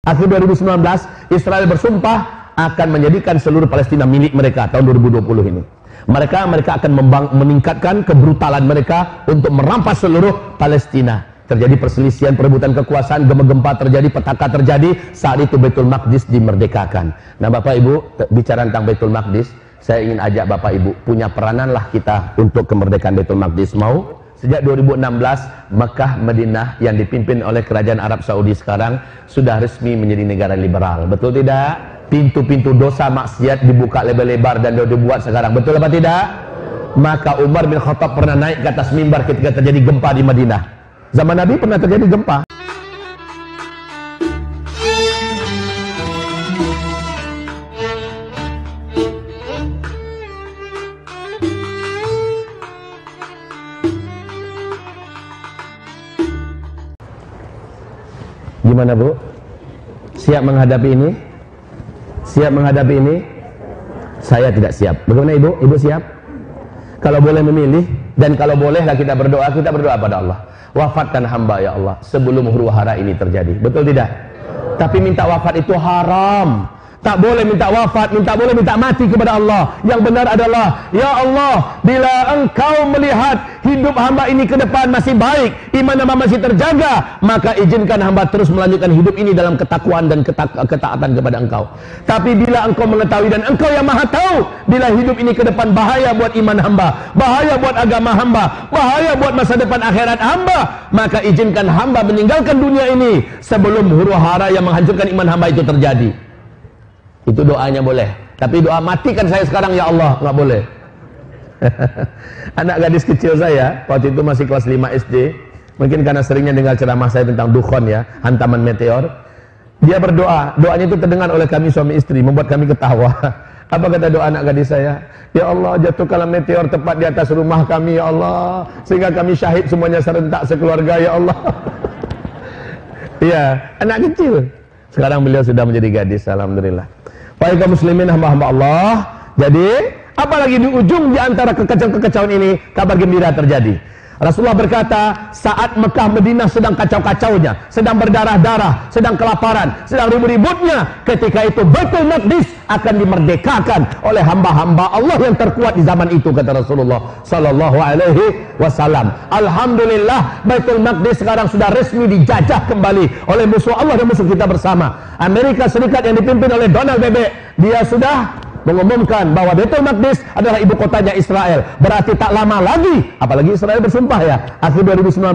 Akhir 2019, Israel bersumpah akan menjadikan seluruh Palestina milik mereka tahun 2020 ini. Mereka akan meningkatkan kebrutalan mereka untuk merampas seluruh Palestina. Terjadi perselisihan, perebutan kekuasaan, gempa terjadi, petaka terjadi. Saat itu Baitul Maqdis dimerdekakan. Nah Bapak Ibu, bicara tentang Baitul Maqdis, saya ingin ajak Bapak Ibu, punya perananlah kita untuk kemerdekaan Baitul Maqdis. Mau? Sejak 2016, Mekah, Madinah yang dipimpin oleh kerajaan Arab Saudi sekarang sudah resmi menjadi negara liberal. Betul tidak? Pintu-pintu dosa maksiat dibuka lebar-lebar dan dibuat sekarang. Betul apa tidak? Maka Umar bin Khattab pernah naik ke atas mimbar ketika terjadi gempa di Madinah. Zaman Nabi pernah terjadi gempa. Gimana Bu? Siap menghadapi ini? Siap menghadapi ini? Saya tidak siap. Bagaimana Ibu? Ibu siap? Kalau boleh memilih dan kalau bolehlah kita berdoa pada Allah. Wafatkan hamba ya Allah sebelum huru hara ini terjadi. Betul tidak? Tapi minta wafat itu haram. Tak boleh minta wafat, boleh minta mati kepada Allah. Yang benar adalah, ya Allah, bila Engkau melihat hidup hamba ini ke depan masih baik, iman hamba masih terjaga, maka izinkan hamba terus melanjutkan hidup ini dalam ketakwaan dan ketaatan kepada Engkau. Tapi bila Engkau mengetahui dan Engkau yang maha tahu, bila hidup ini ke depan bahaya buat iman hamba, bahaya buat agama hamba, bahaya buat masa depan akhirat hamba, maka izinkan hamba meninggalkan dunia ini sebelum huru hara yang menghancurkan iman hamba itu terjadi. Itu doanya boleh. Tapi doa matikan saya sekarang ya Allah, nggak boleh. Anak gadis kecil saya waktu itu masih kelas 5 SD, mungkin karena seringnya dengar ceramah saya tentang dukhon ya, hantaman meteor. Dia berdoa, doanya itu terdengar oleh kami suami istri, membuat kami ketawa. Apa kata doa anak gadis saya? Ya Allah, jatuhkanlah meteor tepat di atas rumah kami ya Allah, sehingga kami syahid semuanya serentak sekeluarga ya Allah. Iya, anak kecil. Sekarang beliau sudah menjadi gadis, alhamdulillah. Baik kaum muslimin hamba-hamba Allah. Jadi, apalagi di ujung di antara kekacauan ini, kabar gembira terjadi. Rasulullah berkata, saat Mekah Madinah sedang kacau-kacaunya, sedang berdarah-darah, sedang kelaparan, sedang ribut-ributnya, ketika itu Baitul Maqdis akan dimerdekakan oleh hamba-hamba Allah yang terkuat di zaman itu, kata Rasulullah sallallahu alaihi wasallam. Alhamdulillah, Baitul Maqdis sekarang sudah resmi dijajah kembali oleh musuh Allah dan musuh kita bersama. Amerika Serikat yang dipimpin oleh Donald Bebek, dia sudah mengumumkan bahwa Baitul Maqdis adalah ibu kotanya Israel. Berarti tak lama lagi, apalagi Israel bersumpah ya, akhir 2019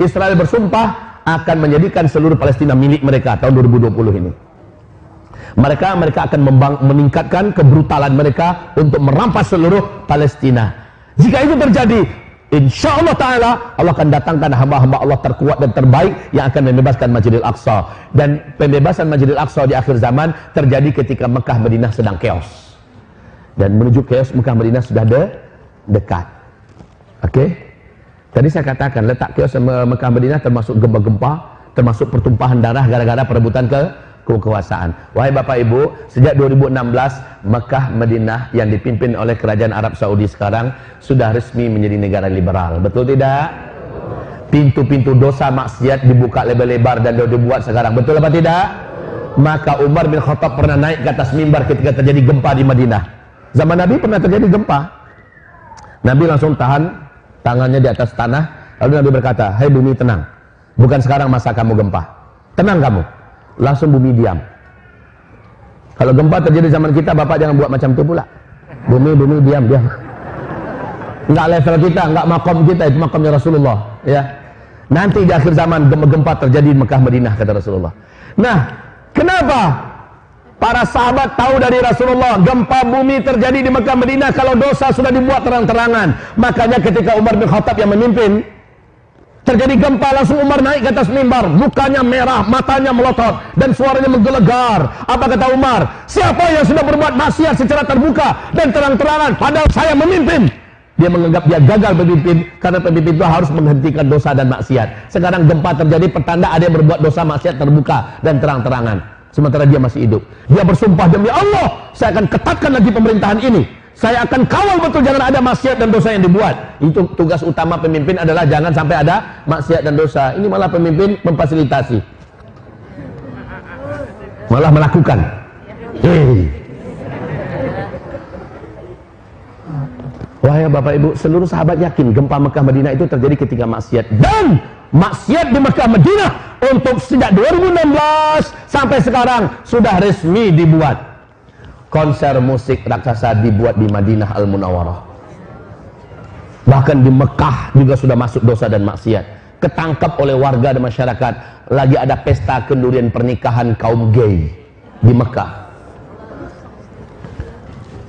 Israel bersumpah akan menjadikan seluruh Palestina milik mereka tahun 2020 ini. Mereka akan meningkatkan kebrutalan mereka untuk merampas seluruh Palestina. Jika itu terjadi, insya Allah Ta'ala Allah akan datangkan hamba-hamba Allah terkuat dan terbaik yang akan membebaskan Masjidil Aqsa. Dan pembebasan Masjidil Aqsa di akhir zaman terjadi ketika Mekah Madinah sedang chaos. Dan menuju chaos Mekah Madinah sudah dekat. Oke? Tadi saya katakan letak chaos Mekah Madinah termasuk gempa-gempa, termasuk pertumpahan darah gara-gara perebutan kekuasaan. Wahai Bapak Ibu, sejak 2016 Mekah Madinah yang dipimpin oleh kerajaan Arab Saudi sekarang sudah resmi menjadi negara liberal. Betul tidak? Pintu-pintu dosa maksiat dibuka lebar-lebar dan dibuat sekarang. Betul apa tidak? Maka Umar bin Khattab pernah naik ke atas mimbar ketika terjadi gempa di Madinah. Zaman Nabi pernah terjadi gempa. Nabi langsung tahan tangannya di atas tanah, lalu Nabi berkata, "Hai bumi tenang. Bukan sekarang masa kamu gempa. Tenang kamu." Langsung bumi diam. Kalau gempa terjadi zaman kita, Bapak jangan buat macam itu pula. Bumi diam. Enggak level kita, enggak makom kita, itu makomnya Rasulullah, ya. Nanti di akhir zaman gempa terjadi di Mekah Madinah, kata Rasulullah. Nah, kenapa para sahabat tahu dari Rasulullah gempa bumi terjadi di Mekah Madinah kalau dosa sudah dibuat terang-terangan? Makanya ketika Umar bin Khattab yang memimpin, terjadi gempa, langsung Umar naik ke atas mimbar, mukanya merah, matanya melotot, dan suaranya menggelegar. Apa kata Umar? Siapa yang sudah berbuat maksiat secara terbuka dan terang-terangan padahal saya memimpin? Dia menganggap dia gagal memimpin karena pemimpin itu harus menghentikan dosa dan maksiat. Sekarang gempa terjadi, pertanda ada yang berbuat dosa maksiat terbuka dan terang-terangan. Sementara dia masih hidup. Dia bersumpah, demi Allah, saya akan ketatkan lagi pemerintahan ini. Saya akan kawal betul jangan ada maksiat dan dosa yang dibuat. Itu tugas utama pemimpin adalah jangan sampai ada maksiat dan dosa. Ini malah pemimpin memfasilitasi. malah melakukan. Wahai Bapak Ibu, seluruh sahabat yakin gempa Mekah Madinah itu terjadi ketika maksiat, dan maksiat di Mekah Madinah untuk sejak 2016 sampai sekarang sudah resmi dibuat. Konser musik raksasa dibuat di Madinah Al-Munawwarah. Bahkan di Mekah juga sudah masuk dosa dan maksiat. Ketangkap oleh warga dan masyarakat. Lagi ada pesta kendurian pernikahan kaum gay di Mekah.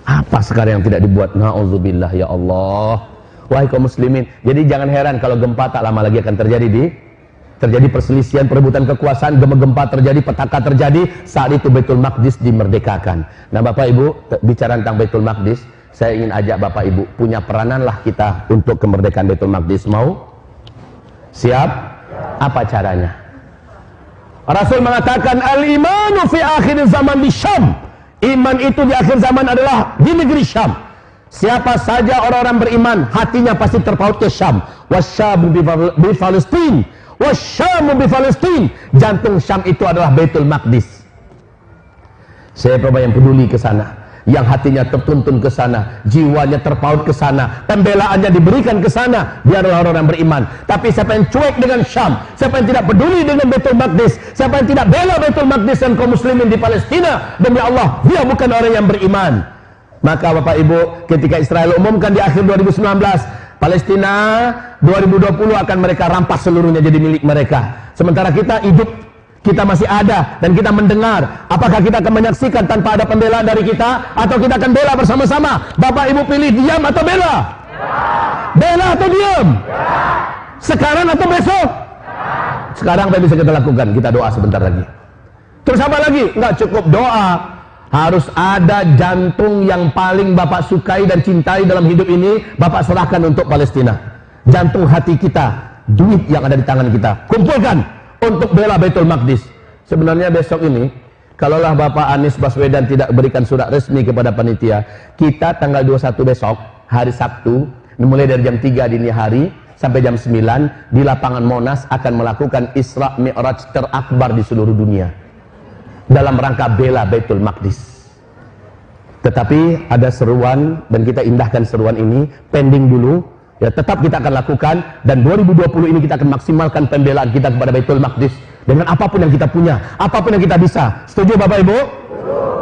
Apa sekarang yang tidak dibuat? Na'udzubillah ya Allah. Wahai kaum muslimin, jadi jangan heran kalau gempa tak lama lagi akan terjadi perselisihan, perebutan kekuasaan, gempa terjadi, petaka terjadi. Saat itu Baitul Maqdis dimerdekakan. Nah Bapak Ibu, bicara tentang Baitul Maqdis, saya ingin ajak Bapak Ibu, punya perananlah kita untuk kemerdekaan Baitul Maqdis. Mau? Siap? Apa caranya? Rasul mengatakan al-imanu fi akhir zaman di Syam. Iman itu di akhir zaman adalah di negeri Syam. Siapa saja orang-orang beriman, hatinya pasti terpaut ke Syam. Wasyamu bi Palestin, wasyamu bi Palestin. Jantung Syam itu adalah Baitul Maqdis. Saya yang peduli ke sana, yang hatinya tertuntun ke sana, jiwanya terpaut ke sana, pembelaannya diberikan ke sana, biarlah orang-orang beriman. Tapi siapa yang cuek dengan Syam, siapa yang tidak peduli dengan Baitul Maqdis, siapa yang tidak bela Baitul Maqdis dan kaum muslimin di Palestina, demi Allah, dia bukan orang yang beriman. Maka Bapak Ibu, ketika Israel umumkan di akhir 2019, Palestina 2020 akan mereka rampas seluruhnya jadi milik mereka. Sementara kita hidup, kita masih ada dan kita mendengar. Apakah kita akan menyaksikan tanpa ada pembelaan dari kita, atau kita akan bela bersama-sama? Bapak Ibu pilih diam atau bela? Bela atau diam? Sekarang atau besok? Sekarang apa yang bisa kita lakukan? Kita doa sebentar lagi. Terus apa lagi? Nggak cukup doa, harus ada jantung yang paling Bapak sukai dan cintai dalam hidup ini, Bapak serahkan untuk Palestina. Jantung hati kita, duit yang ada di tangan kita, kumpulkan untuk bela Baitul Maqdis. Sebenarnya besok ini, kalaulah Bapak Anies Baswedan tidak berikan surat resmi kepada panitia, kita tanggal 21 besok, hari Sabtu, mulai dari jam 3 dini hari sampai jam 9 di lapangan Monas akan melakukan Isra Mi'raj terakbar di seluruh dunia dalam rangka bela Baitul Maqdis. Tetapi ada seruan dan kita indahkan seruan ini, pending dulu. Ya, tetap kita akan lakukan, dan 2020 ini kita akan maksimalkan pembelaan kita kepada Baitul Maqdis dengan apapun yang kita punya, apapun yang kita bisa. Setuju Bapak Ibu?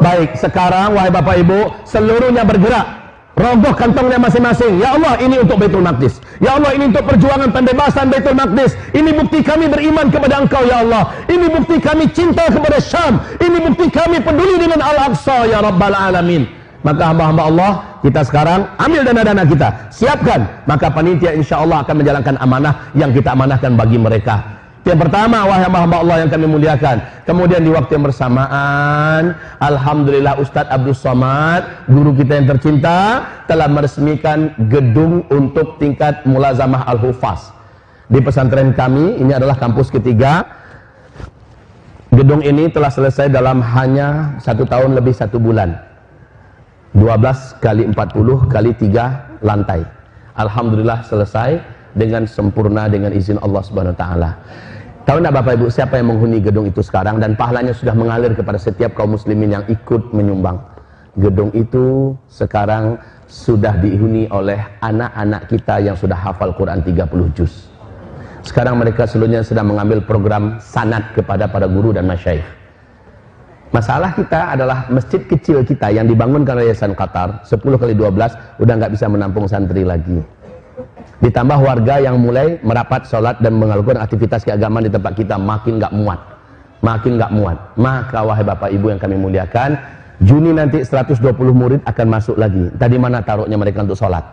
Baik, sekarang wahai Bapak Ibu, seluruhnya bergerak. Rogoh kantongnya masing-masing. Ya Allah, ini untuk Baitul Maqdis. Ya Allah, ini untuk perjuangan pembebasan Baitul Maqdis. Ini bukti kami beriman kepada Engkau ya Allah. Ini bukti kami cinta kepada Syam. Ini bukti kami peduli dengan Al-Aqsa ya Rabbal Alamin. Maka hamba-hamba Allah, kita sekarang ambil dana-dana kita, siapkan. Maka panitia insya Allah akan menjalankan amanah yang kita amanahkan bagi mereka. Yang pertama, wahai hamba-hamba Allah yang kami muliakan. Kemudian di waktu yang bersamaan, alhamdulillah Ustadz Abdul Somad, guru kita yang tercinta, telah meresmikan gedung untuk tingkat mulazamah al-hufaz di pesantren kami. Ini adalah kampus ketiga. Gedung ini telah selesai dalam hanya 1 tahun lebih 1 bulan. 12 kali 40 kali 3 lantai. Alhamdulillah selesai dengan sempurna dengan izin Allah Subhanahu wa taala. Tahu enggak Bapak Ibu siapa yang menghuni gedung itu sekarang, dan pahalanya sudah mengalir kepada setiap kaum muslimin yang ikut menyumbang. Gedung itu sekarang sudah dihuni oleh anak-anak kita yang sudah hafal Quran 30 juz. Sekarang mereka seluruhnya sedang mengambil program sanad kepada para guru dan masyayikh. Masalah kita adalah masjid kecil kita yang dibangunkan oleh Yayasan Qatar 10 kali 12 udah nggak bisa menampung santri lagi. Ditambah warga yang mulai merapat sholat dan melakukan aktivitas keagamaan di tempat kita makin nggak muat, Maka wahai Bapak Ibu yang kami muliakan, Juni nanti 120 murid akan masuk lagi. Tadi mana taruhnya mereka untuk sholat?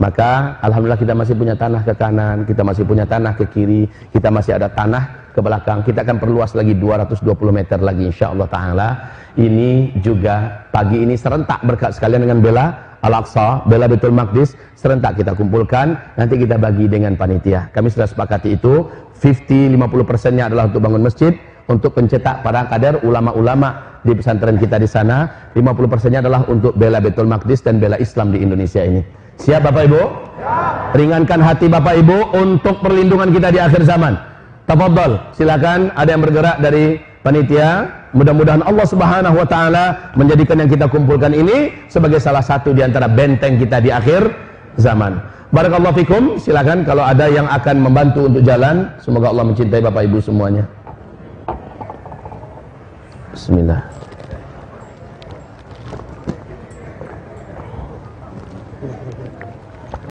Maka alhamdulillah kita masih punya tanah ke kanan, kita masih punya tanah ke kiri, kita masih ada tanah ke belakang. Kita akan perluas lagi 220 meter lagi insyaallah taala. Ini juga pagi ini serentak berkat sekalian dengan bela Al-Aqsa, bela Baitul Maqdis, serentak kita kumpulkan, nanti kita bagi dengan panitia. Kami sudah sepakati itu, 50-50%-nya adalah untuk bangun masjid, untuk pencetak para kader ulama-ulama di pesantren kita di sana, 50%-nya adalah untuk bela Baitul Maqdis dan bela Islam di Indonesia ini. Siap Bapak Ibu? Ringankan hati Bapak Ibu untuk perlindungan kita di akhir zaman. Tafadhol, silakan ada yang bergerak dari panitia, mudah-mudahan Allah Subhanahu wa taala menjadikan yang kita kumpulkan ini sebagai salah satu di antara benteng kita di akhir zaman. Barakallahu fikum. Silakan kalau ada yang akan membantu untuk jalan. Semoga Allah mencintai Bapak Ibu semuanya. Bismillah.